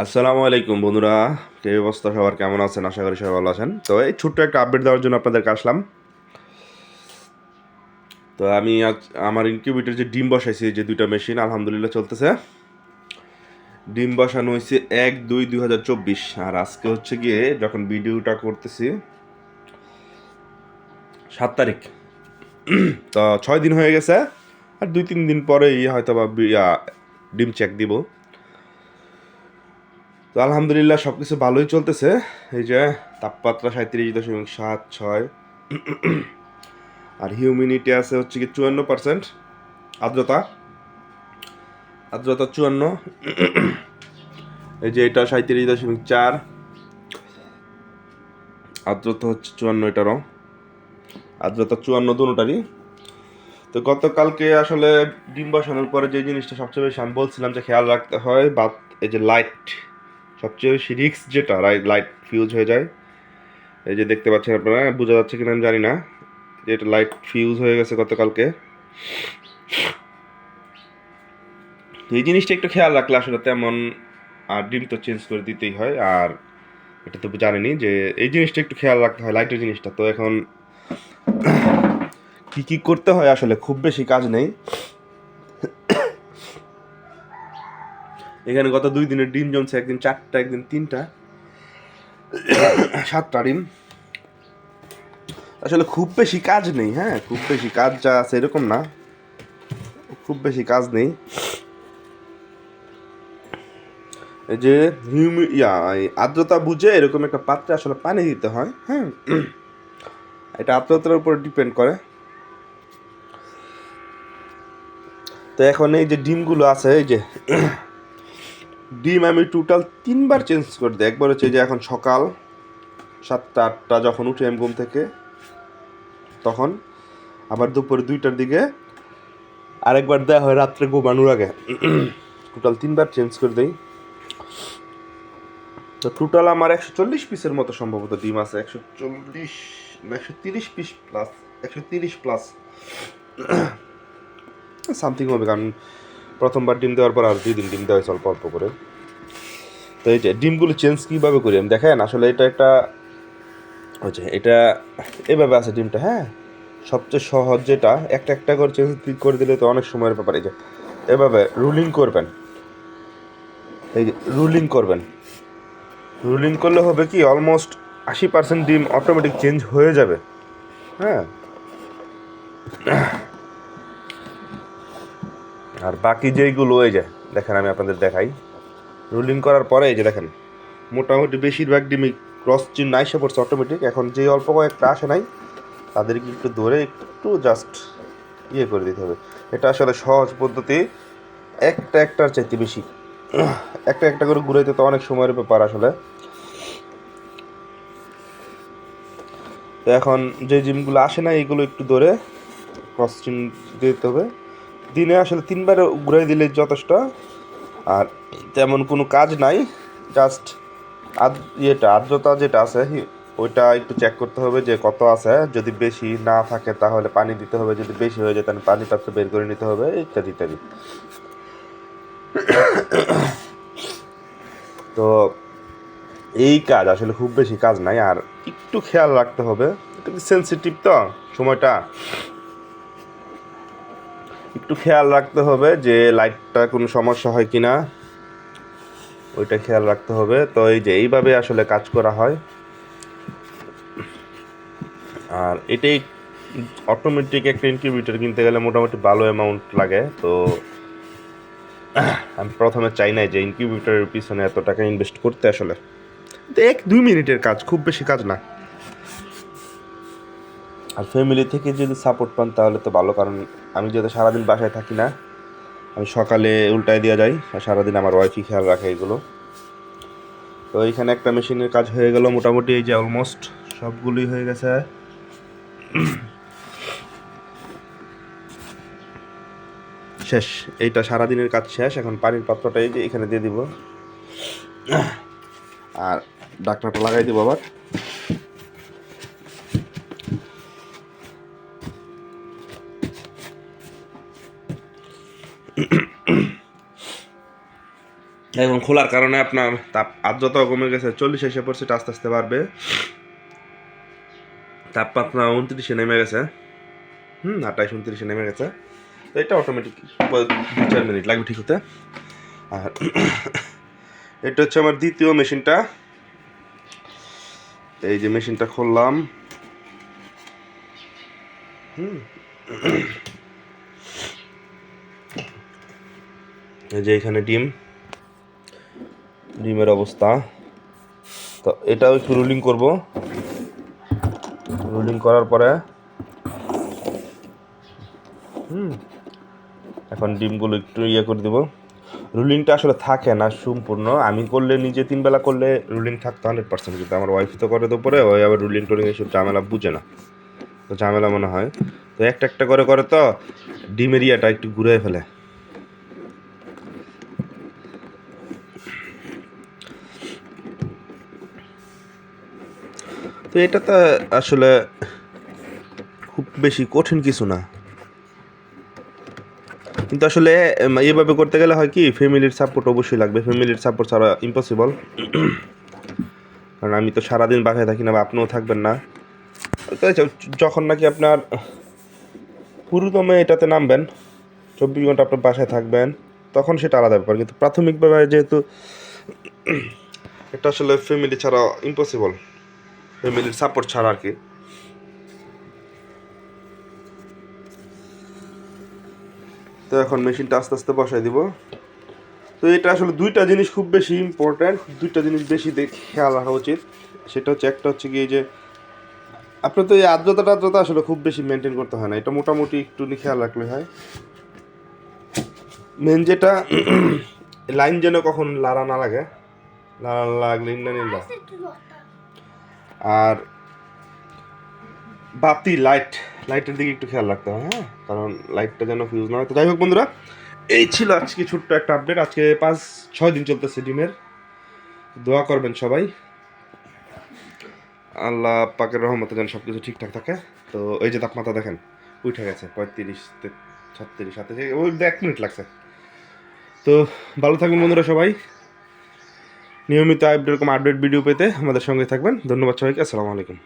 আসসালামু আলাইকুম বন্ধুরা, কি অবস্থা সবার, কেমন আছেন? আশা করি সবাই ভালো আছেন। তো এই ছোট্ট একটা আপডেট দেওয়ার জন্য আপনাদেরকে আসলাম। তো আমি আজ আমার ইনকিউবেটর যে ডিম বসাইছি, যে দুইটা মেশিন আলহামদুলিল্লাহ চলতেছে। ডিম বসানো হয়েছে 1/2/2024, আর আজকে হচ্ছে গিয়ে যখন ভিডিওটা করতেছি 7 তারিখ। তো 6 দিন হয়ে গেছে, আর 2-3 দিন পরেই হয়তো বা ডিম চেক দিব। তো আলহামদুলিল্লাহ সব কিছু ভালোই চলতেছে। এই যে তাপমাত্রা 37.76, আর হিউমিনিটি আছে হচ্ছে কি 54%। আর্দ্রতা আর্দ্রতা 54। এই যে এটা 37.4, আর্দ্রতা হচ্ছে 54, এটারও আর্দ্রতা 54 দুটারই। তো গতকালকে আসলে ডিম বসানোর পরে যে জিনিসটা সবচেয়ে বেশি আমি বলছিলাম যে খেয়াল রাখতে হয়, বা এই যে লাইট, সবচেয়ে বেশি রিস্ক যেটা, লাইট ফিউজ হয়ে যায়। এই যে দেখতে পাচ্ছেন আপনারা, বোঝা যাচ্ছে কিনা আমি জানি না, যে এটা লাইট ফিউজ হয়ে গেছে গতকালকে। তো এই জিনিসটা একটু খেয়াল রাখলে আসলে তেমন, আর ডিম তো চেঞ্জ করে দিতেই হয়, আর এটা তো জানেনি যে এই জিনিসটা একটু খেয়াল রাখতে হয়, লাইটের জিনিসটা। তো এখন কি কি করতে হয়, আসলে খুব বেশি কাজ নেই। এখানে গত 2 দিনের ডিম জমছে, একদিন 4টা, একদিন 3টা, 7টা ডিম। আসলে খুব বেশি কাজ নেই, হ্যাঁ, খুব বেশি কাজ যা আছে এরকম না, খুব বেশি কাজ নেই। এই যে আর্দ্রতা বুঝে এরকম একটা পাত্রে আসলে পানি দিতে হয়, হ্যাঁ। এটা আর্দ্রতার উপর ডিপেন্ড করে। তো এখন এই যে ডিমগুলো আছে, এই যে ডিম আমি টোটাল 3বার চেঞ্জ করে দিই। একবার হচ্ছে যে এখন সকাল 7টা-8টা যখন উঠি আমি ঘুম থেকে, তখন আবার দুপুর 2টার দিকে, আরেকবার দেওয়া হয় রাত্রে ঘুমানোর আগে। টোটাল 3বার চেঞ্জ করে দিই। তো টোটাল আমার 140 পিসের মতো সম্ভবত ডিম আছে। 140 না 130 পিস প্লাস, 130 প্লাস সামথিং হবে, কারণ প্রথমবার ডিম দেওয়ার পর আর 2 দিন ডিম দেওয়া হয়েছে অল্প অল্প করে। তো এই যে ডিমগুলো চেঞ্জ কীভাবে করি আমি দেখেন। আসলে এটা একটা হচ্ছে, এটা এভাবে আছে ডিমটা, হ্যাঁ। সবচেয়ে সহজ যেটা, একটা একটা করে চেঞ্জ করে দিলে তো অনেক সময়ের ব্যাপার। এই যে এভাবে রুলিং করবেন, এই যে রুলিং করবেন, রুলিং করলে হবে কি অলমোস্ট 80% ডিম অটোমেটিক চেঞ্জ হয়ে যাবে, হ্যাঁ। আর বাকি যেইগুলো, এই যে দেখেন আমি আপনাদের দেখাই, রুলিং করার পরে এই যে দেখেন মোটামুটি বেশিরভাগ ডিমই ক্রস চিহ্ন এসে পড়ছে অটোমেটিক। এখন যে অল্প কয়েকটা আসে নাই, তাদেরকে একটু ধরে একটু জাস্ট করে দিতে হবে। এটা আসলে সহজ পদ্ধতি, একটা একটার চাইতে বেশি। একটা একটা করে ঘুরাইতে তো অনেক সময়ের ব্যাপার আসলে। তো এখন যে জিমগুলো আসে না, এইগুলো একটু ধরে ক্রস চিহ্ন দিতে হবে। দিনে আসলে 3বার ঘুরাই দিলে যথেষ্ট। আর তেমন কোনো কাজ নাই, জাস্ট আর্দ্রতা যেটা আছে ওইটা একটু চেক করতে হবে যে কত আছে। যদি বেশি না থাকে তাহলে পানি দিতে হবে, যদি বেশি হয়ে যায় তাহলে পানিটা তো বের করে নিতে হবে, ইত্যাদি ইত্যাদি। তো এই কাজ আসলে খুব বেশি কাজ নাই, আর একটু খেয়াল রাখতে হবে। এটা সেন্সিটিভ তো সময়টা, একটু খেয়াল রাখতে হবে যে লাইটটা কোনো সমস্যা হয় কি না, ওইটা খেয়াল রাখতে হবে। তো এই যে এইভাবে আসলে কাজ করা হয়। আর এটাই অটোমেটিক একটা ইনকিউবেটর কিনতে গেলে মোটামুটি ভালো অ্যামাউন্ট লাগে। তো আমি প্রথমে চাই নাই যে ইনকিউবেটরের পিছনে এত টাকা ইনভেস্ট করতে। আসলে 1-2 মিনিটের কাজ, খুব বেশি কাজ না। আর ফ্যামিলি থেকে যদি সাপোর্ট পান তাহলে তো ভালো, কারণ আমি যেহেতু সারাদিন বাসায় থাকি না, আমি সকালে উল্টায় দিয়ে যাই, আর সারাদিন আমার ওয়াইফই খেয়াল রাখে এগুলো। তো এইখানে একটা মেশিনের কাজ হয়ে গেল মোটামুটি, এই যে অলমোস্ট সবগুলোই হয়ে গেছে, শেষ। এইটা সারাদিনের কাজ শেষ। এখন পানির পাত্রটা এই যে এখানে দিয়ে দিব, আর ডাক্তারটা লাগাই দিব আবার। এখন খোলার কারণে আপনার আর্দ্রতাও কমে গেছে, 40-80% আস্তে আস্তে বাড়বে। তাপমাত্রা 29-এ নেমে গেছে, 28-29-এ নেমে গেছে। তো এটা অটোমেটিক 2-4 মিনিট লাগবে ঠিক হতে। আর এটা হচ্ছে আমার দ্বিতীয় মেশিনটা। এই যে মেশিনটা খুললাম, এই যে এখানে ডিমের অবস্থা। তো এটাও একটু রোলিং করব, রোলিং করার পরে এখন ডিমগুলো একটু করে দেবো। রুলিংটা আসলে থাকে না সম্পূর্ণ, আমি করলে নিজে 3 বেলা করলে রুলিং থাকতো 100%, কিন্তু আমার ওয়াইফ তো করে দুপুরে, ওই আবার রুলিং টুলিং এসব ঝামেলা বুঝে না, তো ঝামেলা মনে হয়। তো একটা একটা করে করে তো ডিমের ইয়াটা একটু ঘুরে ফেলে। তো এটা তো আসলে খুব বেশি কঠিন কিছু না, কিন্তু আসলে এইভাবে করতে গেলে হয় কি, ফ্যামিলির সাপোর্ট অবশ্যই লাগবে, ফ্যামিলির সাপোর্ট ছাড়া ইম্পসিবল। কারণ আমি তো সারাদিন বাসায় থাকি না, বা আপনিও থাকবেন না। তো যখন নাকি আপনার পুরোদমে এটাতে নামবেন, 24 ঘন্টা আপনার বাসায় থাকবেন, তখন সেটা আলাদা ব্যাপার। কিন্তু প্রাথমিকভাবে যেহেতু এটা আসলে ফ্যামিলি ছাড়া ইম্পসিবল, ফ্যামিলির সাপোর্ট ছাড়া আর কি। তো এখন মেশিনটা আস্তে আস্তে বসাই দিব। তো এটা আসলে দুইটা জিনিস খুব বেশি ইম্পর্ট্যান্ট, দুইটা জিনিস বেশি খেয়াল রাখা উচিত। সেটা হচ্ছে, একটা হচ্ছে কি, যে আপনার তো এই আর্দ্রতা আসলে খুব বেশি মেনটেন করতে হয় না, এটা মোটামুটি একটু খেয়াল রাখলে হয়। মেন যেটা, লাইন যেন কখন লাড়া না লাগে, লাড়া না লাগলে না। আর বাতি লাইটের দিকে একটু খেয়াল রাখতে হয়, হ্যাঁ, কারণ লাইটটা যেন ফিউজ না হয়। তো যাই হোক বন্ধুরা, এই ছিল আজকে ছোট্ট একটা আপডেট। আজকে 5-6 দিন চলতেছে ডিমের। দোয়া করবেন সবাই, আল্লাহ পাকের রহমতে যেন সব কিছু ঠিকঠাক থাকে। তো এই যে তাপমাত্রা দেখেন উঠে গেছে 35-36, 37, ওই 1 মিনিট লাগছে। তো ভালো থাকবেন বন্ধুরা সবাই, নিয়মিত এরকম আপডেট ভিডিও পেতে আমাদের সঙ্গে থাকবেন। ধন্যবাদ সবাইকে, আসসালামু আলাইকুম।